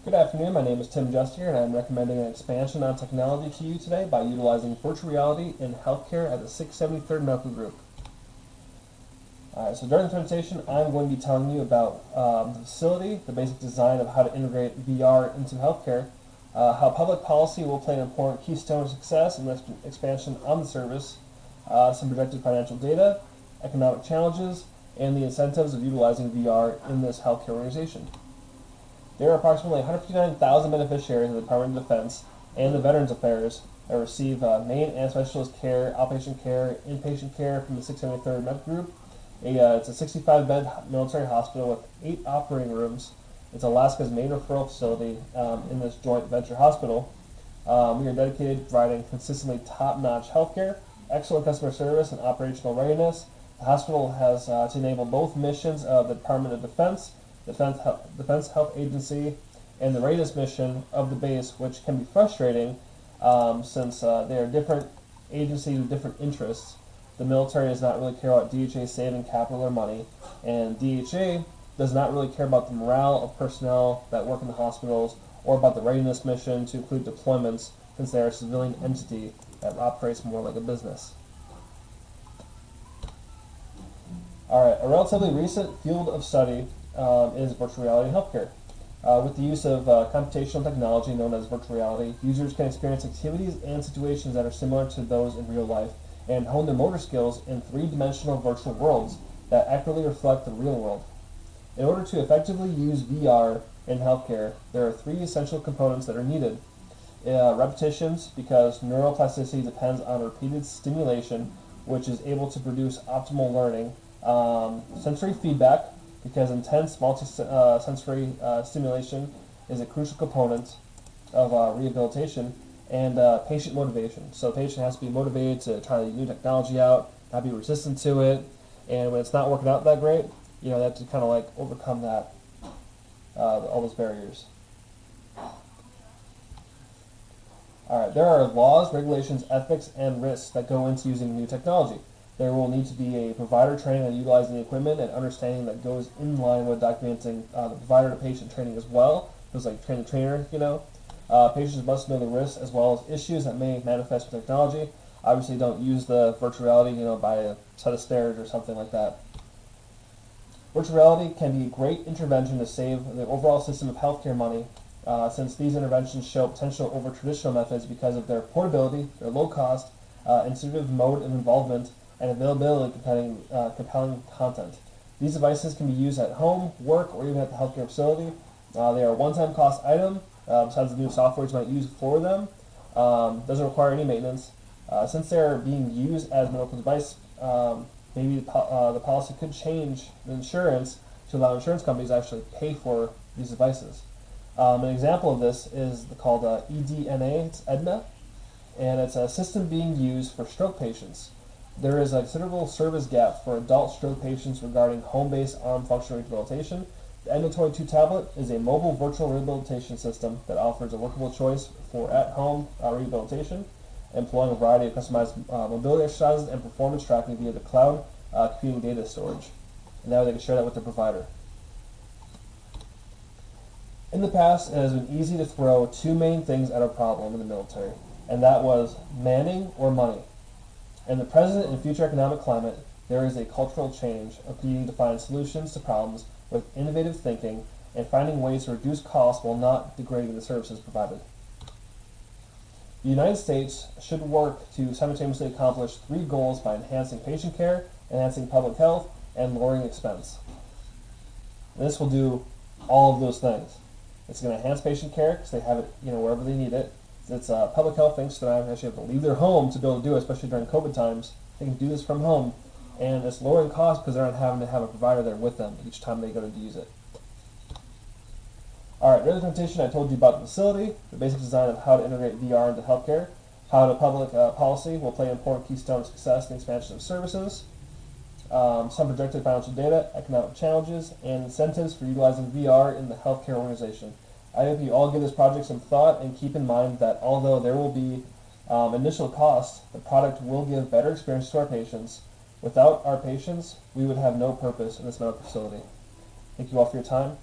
Good afternoon, my name is Tim Justier and I'm recommending an expansion on technology to you today by utilizing virtual reality in healthcare at the 673rd Medical Group. So during the presentation, I'm going to be telling you about the facility, the basic design of how to integrate VR into healthcare, how public policy will play an important keystone of success and expansion on the service, some projected financial data, economic challenges, and the incentives of utilizing VR in this healthcare organization. There are approximately 159,000 beneficiaries of the Department of Defense and the Veterans Affairs that receive main and specialist care, outpatient care, inpatient care from the 673rd Medical Group. It's a 65-bed military hospital with 8 operating rooms. It's Alaska's main referral facility in this joint venture hospital. We are dedicated to providing consistently top-notch healthcare, excellent customer service, and operational readiness. The hospital has to enable both missions of the Department of Defense Health Agency, and the readiness mission of the base, which can be frustrating since they are different agencies with different interests. The military does not really care about DHA saving capital or money, and DHA does not really care about the morale of personnel that work in the hospitals or about the readiness mission to include deployments, since they are a civilian entity that operates more like a business. Alright, a relatively recent field of study is virtual reality in healthcare. With the use of computational technology known as virtual reality, users can experience activities and situations that are similar to those in real life and hone their motor skills in three-dimensional virtual worlds that accurately reflect the real world. In order to effectively use VR in healthcare, there are 3 essential components that are needed. Repetitions, because neuroplasticity depends on repeated stimulation, which is able to produce optimal learning. Sensory feedback, because intense multi-sensory stimulation is a crucial component of rehabilitation, and patient motivation. So the patient has to be motivated to try new technology out, not be resistant to it, and when it's not working out that great, they have to kind of like overcome that, all those barriers. Alright, there are laws, regulations, ethics, and risks that go into using new technology. There will need to be a provider training on utilizing the equipment and understanding that goes in line with documenting the provider to patient training as well. It's like train the trainer, Patients must know the risks as well as issues that may manifest with technology. Obviously don't use the virtual reality, by a set of stairs or something like that. Virtual reality can be a great intervention to save the overall system of healthcare money, since these interventions show potential over traditional methods because of their portability, their low cost, intuitive mode of involvement, and availability of compelling content. These devices can be used at home, work, or even at the healthcare facility. They are a one-time cost item, besides the new software you might use for them. Doesn't require any maintenance. Since they're being used as medical device, maybe the policy could change the insurance to allow insurance companies to actually pay for these devices. An example of this is called EDNA, it's EDNA, and it's a system being used for stroke patients. There is a considerable service gap for adult stroke patients regarding home-based arm functional rehabilitation. The EDNA 22 tablet is a mobile virtual rehabilitation system that offers a workable choice for at-home rehabilitation, employing a variety of customized mobility exercises and performance tracking via the cloud computing data storage. And now they can share that with their provider. In the past, it has been easy to throw 2 main things at a problem in the military, and that was manning or money. In the present and future economic climate, there is a cultural change of needing to find solutions to problems with innovative thinking and finding ways to reduce costs while not degrading the services provided. The United States should work to simultaneously accomplish 3 goals by enhancing patient care, enhancing public health, and lowering expense. This will do all of those things. It's going to enhance patient care because they have it, wherever they need it. It's public health things, so they actually have to leave their home to be able to do it, especially during COVID times. They can do this from home, and it's lowering costs because they're not having to have a provider there with them each time they go to use it. Alright, during the presentation I told you about the facility, the basic design of how to integrate VR into healthcare, how the public policy will play an important keystone of success in the expansion of services, some projected financial data, economic challenges, and incentives for utilizing VR in the healthcare organization. I hope you all give this project some thought and keep in mind that although there will be initial costs, the product will give better experience to our patients. Without our patients, we would have no purpose in this medical facility. Thank you all for your time.